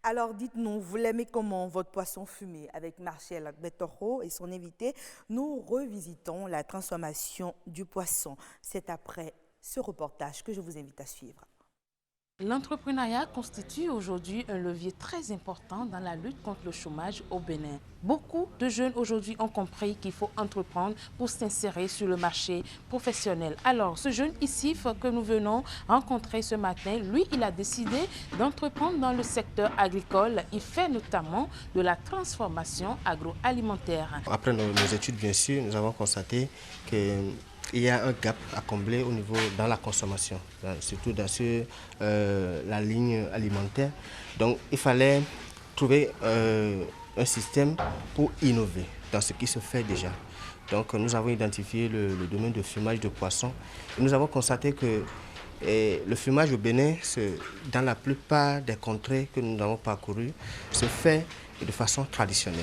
Alors dites-nous, vous l'aimez comment votre poisson fumé? Avec Martial Betoro et son invité, nous revisitons la transformation du poisson. C'est après ce reportage que je vous invite à suivre. L'entrepreneuriat constitue aujourd'hui un levier très important dans la lutte contre le chômage au Bénin. Beaucoup de jeunes aujourd'hui ont compris qu'il faut entreprendre pour s'insérer sur le marché professionnel. Alors, ce jeune Issif que nous venons rencontrer ce matin, lui, il a décidé d'entreprendre dans le secteur agricole. Il fait notamment de la transformation agroalimentaire. Après nos études, bien sûr, nous avons constaté que il y a un gap à combler au niveau dans la consommation, surtout dans la ligne alimentaire. Donc il fallait trouver un système pour innover dans ce qui se fait déjà. Donc nous avons identifié le domaine de fumage de poisson. Et nous avons constaté que le fumage au Bénin, dans la plupart des contrées que nous avons parcourues, se fait de façon traditionnelle.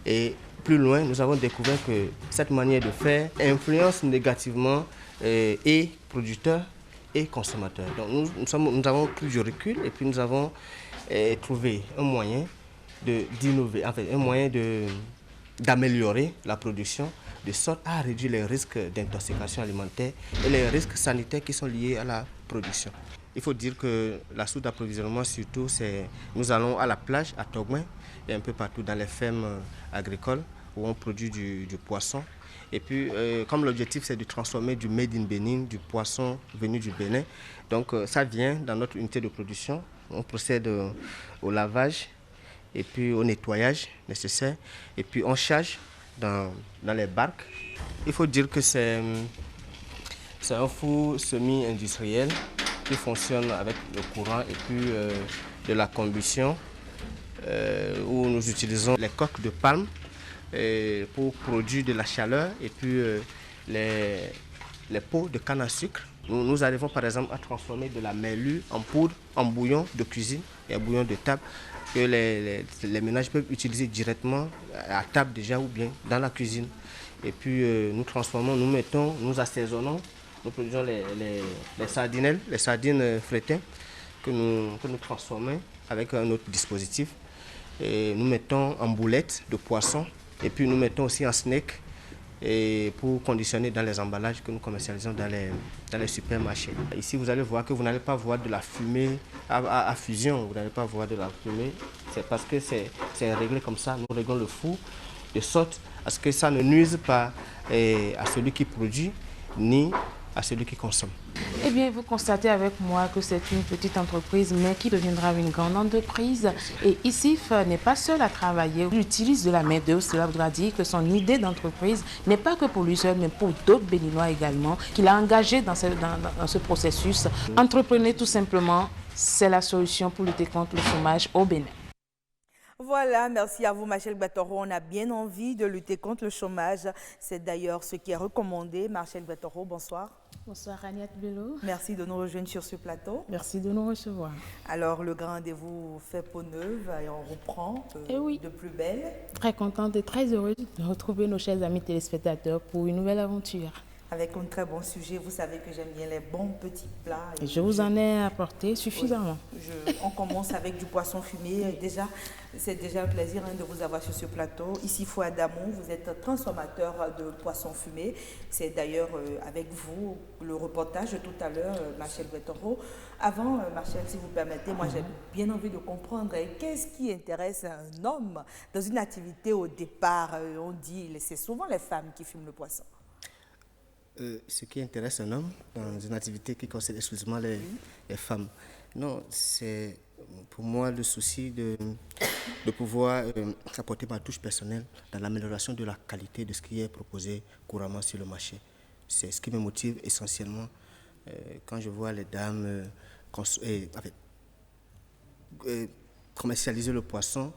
Et plus loin, nous avons découvert que cette manière de faire influence négativement et producteurs et consommateurs. Donc nous avons pris du recul et puis nous avons trouvé un moyen d'innover, en fait, un moyen d'améliorer la production de sorte à réduire les risques d'intoxication alimentaire et les risques sanitaires qui sont liés à la production. Il faut dire que la source d'approvisionnement, surtout, nous allons à la plage, à Togouin, et un peu partout dans les fermes agricoles où on produit du poisson. Et puis, comme l'objectif, c'est de transformer du made in Bénin, du poisson venu du Bénin. Donc, ça vient dans notre unité de production. On procède au lavage et puis au nettoyage nécessaire. Et puis, on charge dans les barques. Il faut dire que c'est un four semi-industriel qui fonctionne avec le courant et puis de la combustion où nous utilisons les coques de palme pour produire de la chaleur et puis les pots de canne à sucre. Nous arrivons par exemple à transformer de la merlue en poudre, en bouillon de cuisine et en bouillon de table que les ménages peuvent utiliser directement à table déjà ou bien dans la cuisine. Et puis nous transformons, nous assaisonnons, nous produisons les sardinelles, les sardines frettées que nous transformons avec un autre dispositif. Et nous mettons en boulettes de poisson et puis nous mettons aussi en snack et pour conditionner dans les emballages que nous commercialisons dans les supermarchés. Ici, vous allez voir que vous n'allez pas voir de la fumée à fusion, vous n'allez pas voir de la fumée. C'est parce que c'est réglé comme ça. Nous réglons le four de sorte à ce que ça ne nuise pas à celui qui produit ni à celui qui consomme. Eh bien, vous constatez avec moi que c'est une petite entreprise, mais qui deviendra une grande entreprise. Et Issif n'est pas seul à travailler. Il utilise de la main-d'œuvre. Cela voudra dire que son idée d'entreprise n'est pas que pour lui seul, mais pour d'autres Béninois également, qu'il a engagés dans ce processus. Entreprenez tout simplement, c'est la solution pour lutter contre le chômage au Bénin. Voilà, merci à vous, Martial Betoro. On a bien envie de lutter contre le chômage. C'est d'ailleurs ce qui est recommandé. Martial Betoro, bonsoir. Bonsoir, Agnette Bello. Merci de nous rejoindre sur ce plateau. Merci de nous recevoir. Alors, le grand rendez-vous fait peau neuve et on reprend de plus belle. Très contente et très heureuse de retrouver nos chers amis téléspectateurs pour une nouvelle aventure. Avec un très bon sujet, vous savez que j'aime bien les bons petits plats. Et je vous en ai apporté suffisamment. Oui, on commence avec du poisson fumé. Déjà, c'est déjà un plaisir de vous avoir sur ce plateau. Ici, Fouad Adamou, vous êtes transformateur de poisson fumé. C'est d'ailleurs avec vous le reportage de tout à l'heure, Martial Betoro. Avant, Martial, si vous permettez, moi j'ai bien envie de comprendre qu'est-ce qui intéresse un homme dans une activité au départ. On dit, c'est souvent les femmes qui fument le poisson. Ce qui intéresse un homme dans une activité qui concerne exclusivement les femmes. Non, c'est pour moi le souci de pouvoir apporter ma touche personnelle dans l'amélioration de la qualité de ce qui est proposé couramment sur le marché. C'est ce qui me motive essentiellement quand je vois les dames commercialiser le poisson.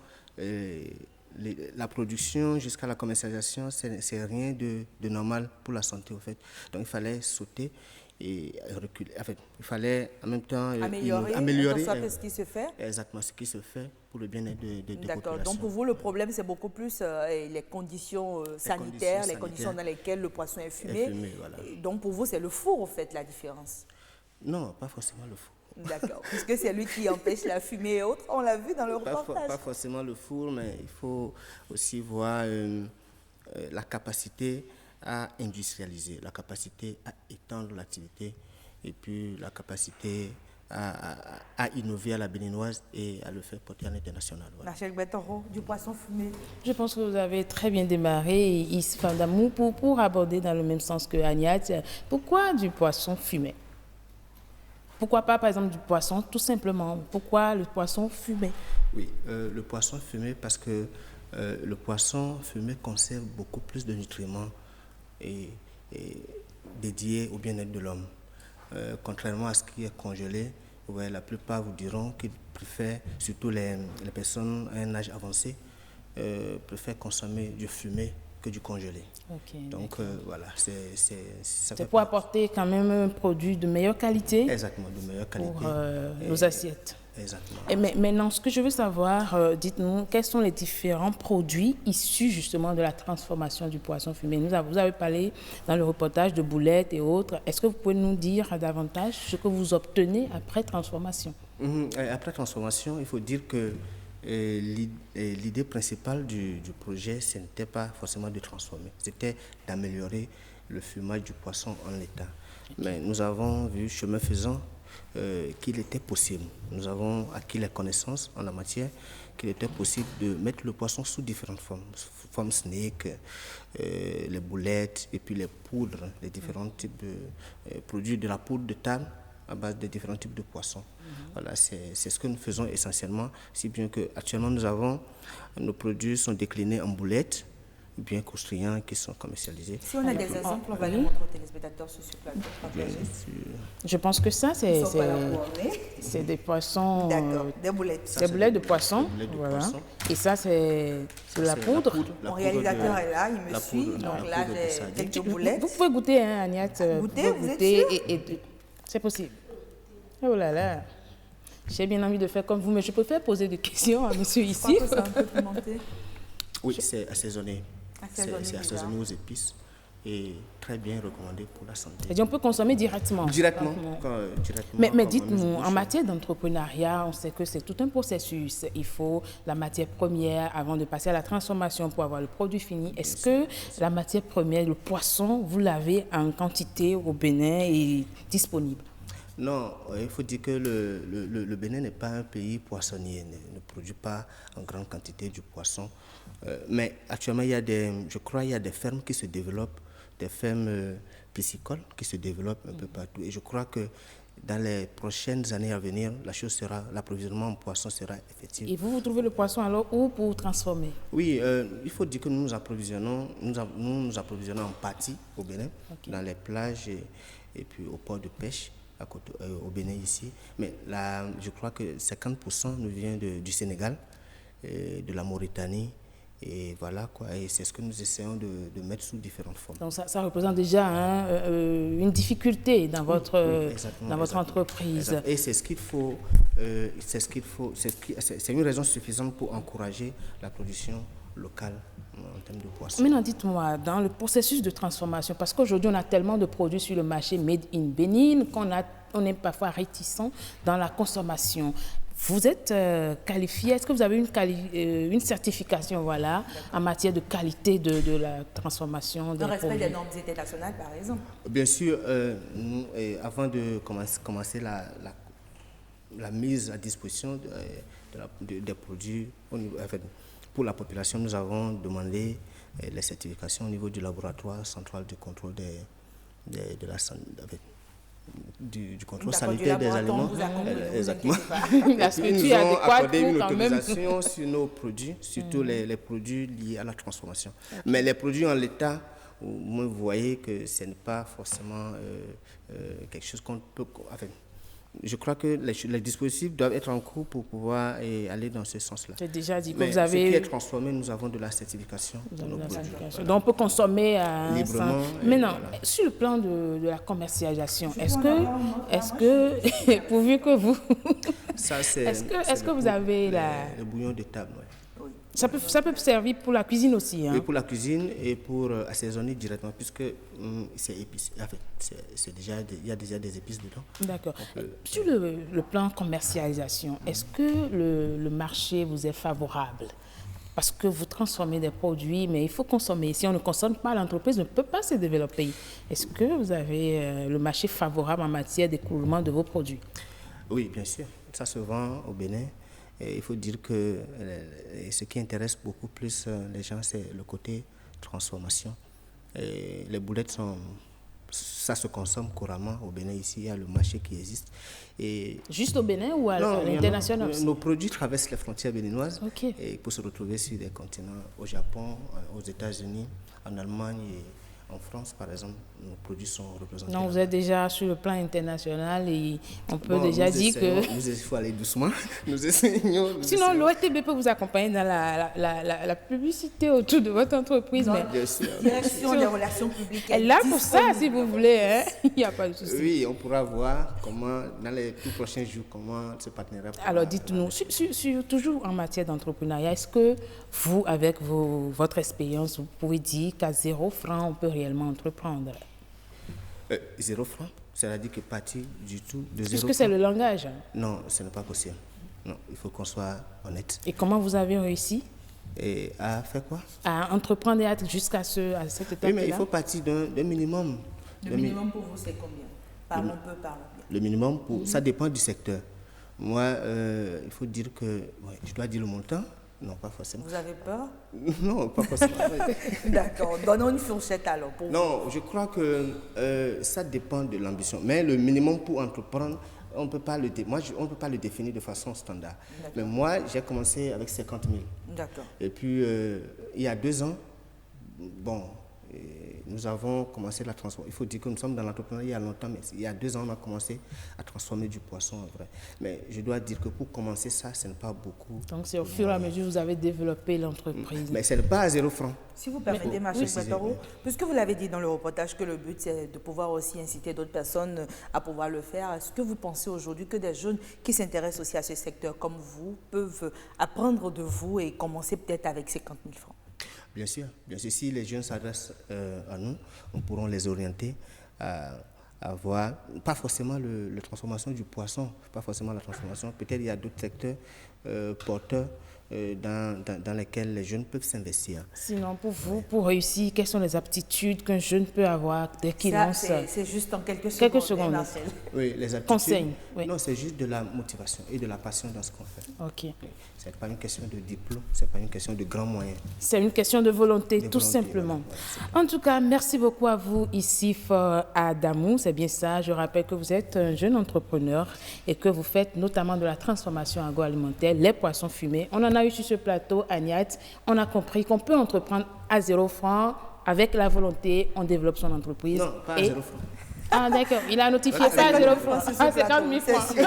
La production jusqu'à la commercialisation, c'est rien de normal pour la santé, au fait. Donc, il fallait sauter et reculer. En fait, il fallait en même temps améliorer ce qui se fait. Exactement, ce qui se fait pour le bien-être de D'accord. population. Donc, pour vous, le problème, c'est beaucoup plus les conditions sanitaires, les conditions dans lesquelles le poisson est fumé. Voilà. Donc, pour vous, c'est le four, en fait, la différence. Non, pas forcément le four. D'accord, puisque c'est lui qui empêche la fumée et autres, on l'a vu dans le reportage. Pas forcément le four, mais il faut aussi voir la capacité à industrialiser, la capacité à étendre l'activité et puis la capacité à innover à la béninoise et à le faire porter à l'international. Voilà. Rachel Betoro, du poisson fumé. Je pense que vous avez très bien démarré, Isfan Damou, pour aborder dans le même sens que Agnat. Pourquoi du poisson fumé? Pourquoi pas, par exemple, du poisson tout simplement? Pourquoi le poisson fumé? Oui, le poisson fumé parce que le poisson fumé conserve beaucoup plus de nutriments et dédiés au bien-être de l'homme. Contrairement à ce qui est congelé, ouais, la plupart vous diront qu'ils préfèrent, surtout les personnes à un âge avancé, préfèrent consommer du fumé que du congelé. Okay, donc voilà, c'est pour apporter quand même un produit de meilleure qualité. Exactement, de meilleure qualité. Pour nos assiettes. Exactement. Et maintenant, ce que je veux savoir, dites-nous, quels sont les différents produits issus justement de la transformation du poisson fumé? Vous avez parlé dans le reportage de boulettes et autres. Est-ce que vous pouvez nous dire davantage ce que vous obtenez après transformation? Après transformation, il faut dire que l'idée principale du projet, ce n'était pas forcément de transformer, c'était d'améliorer le fumage du poisson en l'état. Okay. Mais nous avons vu, chemin faisant, qu'il était possible. Nous avons acquis les connaissances en la matière, qu'il était possible de mettre le poisson sous différentes formes snake, les boulettes et puis les poudres, les différents types de produits, de la poudre de table à base de différents types de poissons. Voilà, c'est ce que nous faisons essentiellement, si bien qu'actuellement nos produits sont déclinés en boulettes, bien croustillants, qui sont commercialisés. Si on a des exemples, on va les montrer aux téléspectateurs sur ce plateau. Je pense que ça, c'est des poissons. D'accord, des boulettes. Des boulettes de poisson. Voilà. Et ça, c'est la poudre. Mon réalisateur est là, il me suit. Donc là, j'ai quelques boulettes. Vous pouvez goûter, hein, Agnat. Goûter, vous êtes sûr? C'est possible. Oh là là. J'ai bien envie de faire comme vous, mais je préfère poser des questions à monsieur ici. Je crois que c'est un peu pimenté. Oui, c'est assaisonné. C'est assaisonné aux épices et très bien recommandé pour la santé. Et on peut consommer directement. Directement. Mais dites-nous, en matière d'entrepreneuriat, on sait que c'est tout un processus. Il faut la matière première avant de passer à la transformation pour avoir le produit fini. Est-ce que la matière première, le poisson, vous l'avez en quantité au Bénin et disponible? Non, il faut dire que le Bénin n'est pas un pays poissonnier, ne produit pas en grande quantité du poisson. Mais actuellement, il y a des fermes qui se développent, des fermes piscicoles qui se développent un peu partout. Et je crois que dans les prochaines années à venir, l'approvisionnement en poisson sera effectif. Et vous trouvez le poisson alors où pour transformer? Oui, il faut dire que nous nous approvisionnons en partie au Bénin, dans les plages et puis au port de pêche. Au Bénin ici, mais là, je crois que 50% nous vient du Sénégal, de la Mauritanie, et voilà quoi, et c'est ce que nous essayons de mettre sous différentes formes. Donc ça représente déjà une difficulté dans votre entreprise. Exactement. Et c'est une raison suffisante pour encourager la production locale en termes de poisson. Maintenant, dites-moi, dans le processus de transformation, parce qu'aujourd'hui, on a tellement de produits sur le marché made in Bénin qu'on est parfois réticent dans la consommation. Vous êtes qualifié, est-ce que vous avez une certification en matière de qualité de la transformation des produits? Le respect des normes internationales, par exemple. Bien sûr, nous, avant de commencer la mise à disposition des produits pour la population, nous avons demandé les certifications au niveau du laboratoire central de contrôle du contrôle sanitaire des aliments. Exactement. Ils nous ont accordé une autorisation sur nos produits, surtout les produits liés à la transformation. Mais les produits en l'état, vous voyez que ce n'est pas forcément quelque chose qu'on peut... Je crois que les dispositifs doivent être en cours pour pouvoir aller dans ce sens-là. J'ai déjà dit que mais vous avez... ce qui est transformé, nous avons de la certification. Donc on peut consommer librement. Maintenant, sur le plan de la commercialisation, est-ce que pourvu que vous... Ça, c'est... Est-ce que vous avez le bouillon de table, oui. Ça peut servir pour la cuisine aussi. Hein? Oui, pour la cuisine et pour assaisonner directement, puisque c'est épice. En fait, il y a déjà des épices dedans. D'accord. Sur le plan commercialisation, est-ce que le marché vous est favorable? Parce que vous transformez des produits, mais il faut consommer. Si on ne consomme pas, l'entreprise ne peut pas se développer. Est-ce que vous avez le marché favorable en matière d'écoulement de vos produits? Oui, bien sûr. Ça se vend au Bénin. Et il faut dire que ce qui intéresse beaucoup plus les gens, c'est le côté transformation. Et les boulettes ça se consomme couramment au Bénin. Ici, il y a le marché qui existe. Et juste au Bénin ou à l'international aussi? Nos produits traversent les frontières béninoises. Okay. Et pour se retrouver sur des continents, au Japon, aux États-Unis, en Allemagne et en France, par exemple, nos produits sont représentés. Non, vous êtes déjà sur le plan international et on peut déjà dire que... Il faut aller doucement. Nous essayons. Sinon, l'OSTB peut vous accompagner dans la publicité autour de votre entreprise. Non, bien sûr. Direction des relations publiques. Elle est là pour ça, si vous voulez. Hein? Il n'y a pas de souci. Oui, on pourra voir comment, dans les tout prochains jours, comment ce partenariat... Alors, dites-nous, toujours en matière d'entrepreneuriat, est-ce que vous, avec votre expérience, vous pouvez dire qu'à 0 franc, on peut réellement entreprendre? 0 franc, c'est-à-dire que partir du tout de 0 franc. Est-ce que c'est le langage? Non, ce n'est pas possible. Non, il faut qu'on soit honnête. Et comment vous avez réussi? Et à faire quoi? À entreprendre et jusqu'à cette étape-là. Oui, mais il faut partir d'un minimum. Le minimum pour vous, c'est combien? Parlons peu. Le minimum, ça dépend du secteur. Moi, il faut dire que... je dois dire le montant. Non, pas forcément. Vous avez peur? Non, pas forcément. D'accord. Donnons une fourchette alors. Non, je crois que ça dépend de l'ambition. Mais le minimum pour entreprendre, on ne peut pas le définir de façon standard. Mais moi, j'ai commencé avec 50 000. D'accord. Et puis, il y a 2 ans, nous avons commencé la transformation. Il faut dire que nous sommes dans l'entrepreneuriat il y a longtemps, mais il y a 2 ans, on a commencé à transformer du poisson en vrai. Mais je dois dire que pour commencer ça, ce n'est pas beaucoup. Donc c'est au fur et à mesure que vous avez développé l'entreprise. Mais ce n'est pas à 0 franc. Si vous permettez, Marcel Guattaro, puisque vous l'avez dit dans le reportage que le but c'est de pouvoir aussi inciter d'autres personnes à pouvoir le faire, est-ce que vous pensez aujourd'hui que des jeunes qui s'intéressent aussi à ce secteur comme vous peuvent apprendre de vous et commencer peut-être avec 50 000 francs? Bien sûr. Si les jeunes s'adressent à nous, on pourra les orienter à voir, pas forcément la transformation du poisson, pas forcément la transformation. Peut-être il y a d'autres secteurs porteurs dans lesquels les jeunes peuvent s'investir. Sinon, pour vous, pour réussir, quelles sont les aptitudes qu'un jeune peut avoir dès qu'il lance? C'est juste en quelques secondes. Oui, les aptitudes. Conseil. Oui. Non, c'est juste de la motivation et de la passion dans ce qu'on fait. Ok. Ce n'est pas une question de diplôme, ce n'est pas une question de grands moyens. C'est une question de volonté, tout simplement. En tout cas, merci beaucoup à vous ici, Adamou. C'est bien ça. Je rappelle que vous êtes un jeune entrepreneur et que vous faites notamment de la transformation agroalimentaire, les poissons fumés. On en a eu sur ce plateau, Agnès. On a compris qu'on peut entreprendre à 0 franc. Avec la volonté, on développe son entreprise. Non, pas à 0 franc. Ah d'accord, il a notifié pas à 0 francs, c'est 50 000 francs.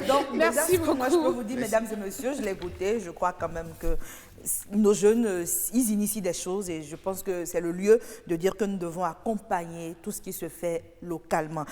Donc, merci beaucoup. Moi, je peux vous dire, mesdames et messieurs, je l'ai goûté. Je crois quand même que nos jeunes, ils initient des choses et je pense que c'est le lieu de dire que nous devons accompagner tout ce qui se fait localement.